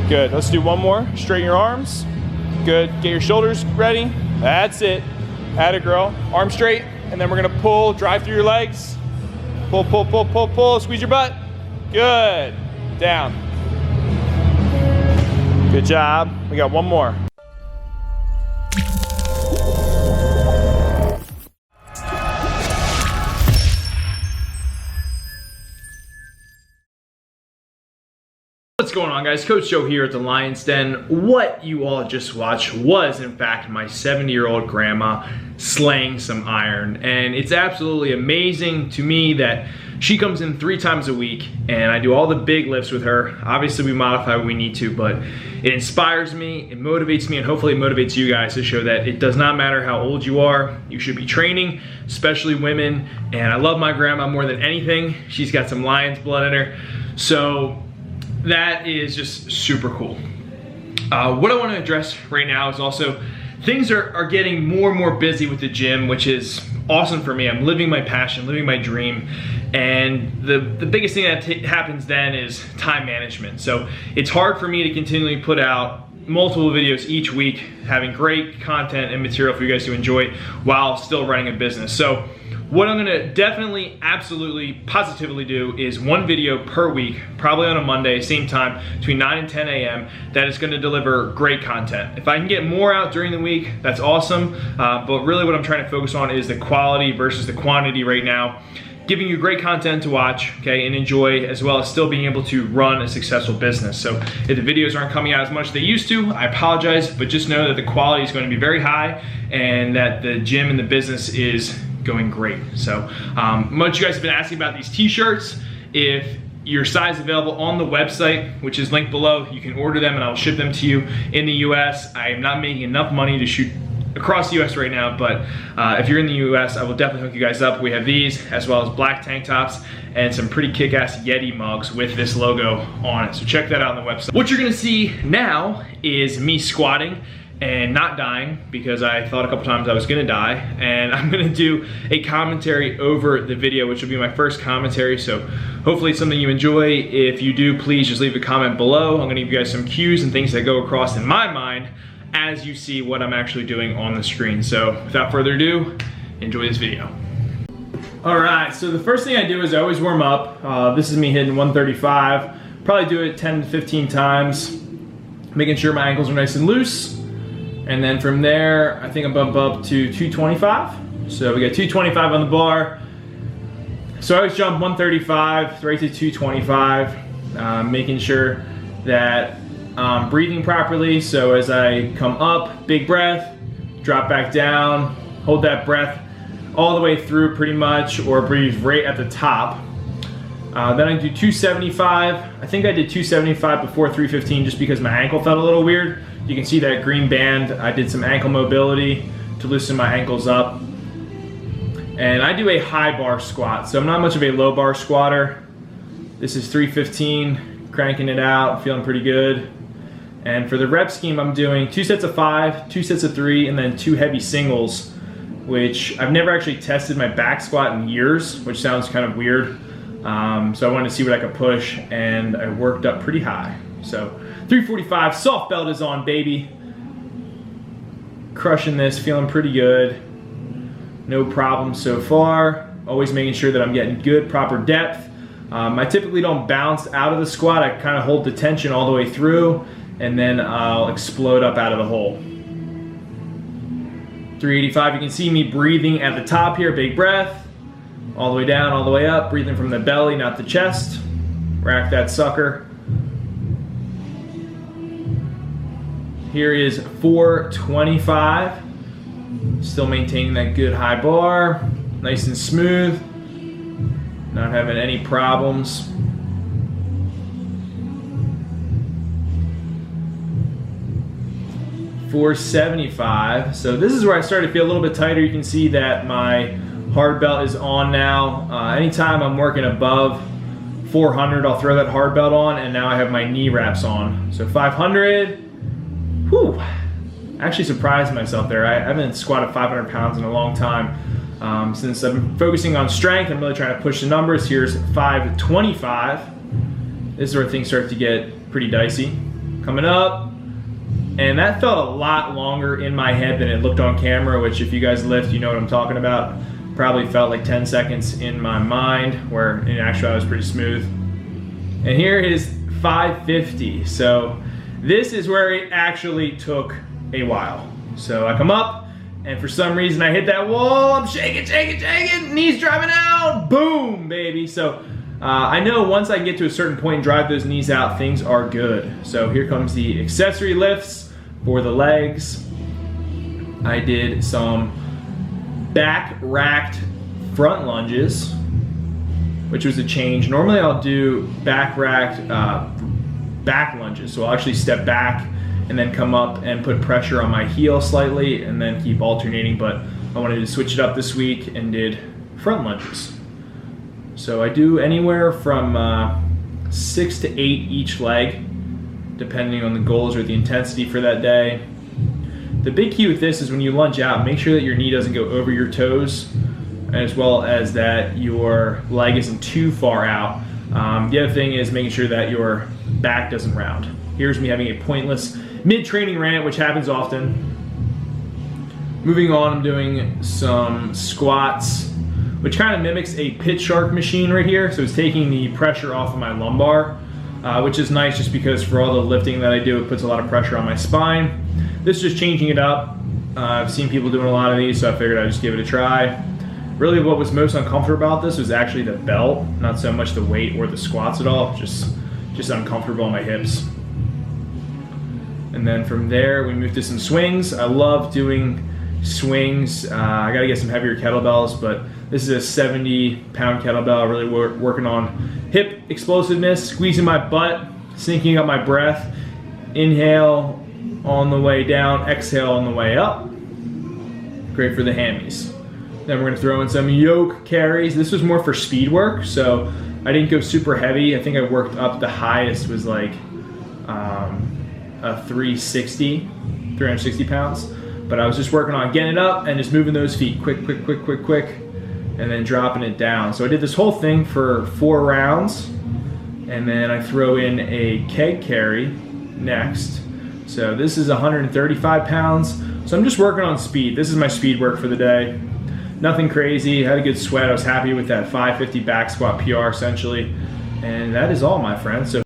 Good, let's do one more. Straighten your arms. Good, get your shoulders ready. That's it. Atta girl, arm straight, and then we're gonna pull, drive through your legs. Pull, pull, pull, pull, pull, squeeze your butt. Good, down. Good job, we got one more. What's going on, guys? Coach Joe here at the Lions Den. What you all just watched was, in fact, my 70-year-old grandma slaying some iron. And it's absolutely amazing to me that she comes in 3 times a week and I do all the big lifts with her. Obviously, we modify when we need to, but it inspires me, it motivates me, and hopefully it motivates you guys to show that it does not matter how old you are. You should be training, especially women. And I love my grandma more than anything. She's got some Lions blood in her. So that is just super cool. What I want to address right now is also things are getting more and more busy with the gym, which is awesome for me. I'm living my passion, living my dream. And the biggest thing that happens then is time management. So it's hard for me to continually put out multiple videos each week, having great content and material for you guys to enjoy while still running a business. So what I'm gonna definitely, absolutely, positively do is 1 video per week, probably on a Monday, same time, between 9 and 10 a.m. that is gonna deliver great content. If I can get more out during the week, that's awesome. But really what I'm trying to focus on is the quality versus the quantity right now. Giving you great content to watch, okay, and enjoy, as well as still being able to run a successful business. So if the videos aren't coming out as much as they used to, I apologize, but just know that the quality is going to be very high and that the gym and the business is going great. So much you guys have been asking about these t-shirts. If your size available on the website, which is linked below, you can order them and I'll ship them to you in the US. I am not making enough money to shoot across the US right now, but if you're in the US, I will definitely hook you guys up. We have these, as well as black tank tops and some pretty kick-ass Yeti mugs with this logo on it. So check that out on the website. What you're gonna see now is me squatting and not dying, because I thought a couple times I was gonna die, and I'm gonna do a commentary over the video, which will be my first commentary. So hopefully it's something you enjoy. If you do, please just leave a comment below. I'm gonna give you guys some cues and things that go across in my mind as you see what I'm actually doing on the screen. So without further ado, enjoy this video. All right, so the first thing I do is I always warm up. This is me hitting 135. Probably do it 10 to 15 times, making sure my ankles are nice and loose. And then from there, I think I bump up to 225. So we got 225 on the bar. So I always jump 135 right to 225, making sure that I'm breathing properly. So as I come up, big breath, drop back down, hold that breath all the way through pretty much, or breathe right at the top. Then I do 275. I think I did 275 before 315 just because my ankle felt a little weird. You can see that green band. I did some ankle mobility to loosen my ankles up. And I do a high bar squat, so I'm not much of a low bar squatter. This is 315, cranking it out, feeling pretty good. And for the rep scheme, I'm doing 2 sets of 5, 2 sets of 3, and then 2 heavy singles, which I've never actually tested my back squat in years, which sounds kind of weird. So I wanted to see what I could push, and I worked up pretty high. So 345, soft belt is on, baby. Crushing this, feeling pretty good. No problems so far. Always making sure that I'm getting good, proper depth. I typically don't bounce out of the squat. I kind of hold the tension all the way through, and then I'll explode up out of the hole. 385, you can see me breathing at the top here, big breath. All the way down, all the way up, breathing from the belly, not the chest. Rack that sucker. Here is 425. Still maintaining that good high bar. Nice and smooth. Not having any problems. $475. So this is where I started to feel a little bit tighter. You can see that my hard belt is on now. Anytime I'm working above 400, I'll throw that hard belt on, and now I have my knee wraps on. So 500. Whew. Actually surprised myself there. I haven't squatted 500 pounds in a long time. Since I've been focusing on strength, I'm really trying to push the numbers. Here's 525. This is where things start to get pretty dicey. coming up. And that felt a lot longer in my head than it looked on camera, which if you guys lift, you know what I'm talking about. Probably felt like 10 seconds in my mind, where in actuality it was pretty smooth. And here is 550. So this is where it actually took a while. So I come up, and for some reason I hit that wall. I'm shaking, knees driving out, boom, baby. So I know once I get to a certain point and drive those knees out, things are good. So here comes the accessory lifts for the legs. I did some back racked front lunges, which was a change. Normally I'll do back racked back lunges. So I'll actually step back and then come up and put pressure on my heel slightly and then keep alternating, but I wanted to switch it up this week and did front lunges. So I do anywhere from 6 to 8 each leg, depending on the goals or the intensity for that day. The big key with this is when you lunge out, make sure that your knee doesn't go over your toes, as well as that your leg isn't too far out. The other thing is making sure that your back doesn't round. Here's me having a pointless mid-training rant, which happens often. Moving on, I'm doing some squats, which kind of mimics a pit shark machine right here. So it's taking the pressure off of my lumbar, which is nice just because for all the lifting that I do, it puts a lot of pressure on my spine. This is just changing it up. I've seen people doing a lot of these, so I figured I'd just give it a try. Really what was most uncomfortable about this was actually the belt, not so much the weight or the squats at all, just uncomfortable on my hips. And then from there, we move to some swings. I love doing swings. I gotta get some heavier kettlebells, but this is a 70-pound kettlebell, really working on hip explosiveness, squeezing my butt, syncing up my breath. Inhale on the way down, exhale on the way up. Great for the hammies. Then we're gonna throw in some yoke carries. This was more for speed work, so I didn't go super heavy. I think I worked up, the highest was like a 360 pounds. But I was just working on getting it up and just moving those feet quick, and then dropping it down. So I did this whole thing for 4 rounds, and then I throw in a keg carry next. So this is 135 pounds. So I'm just working on speed. This is my speed work for the day. Nothing crazy, had a good sweat. I was happy with that 550 back squat PR essentially. And that is all, my friends. So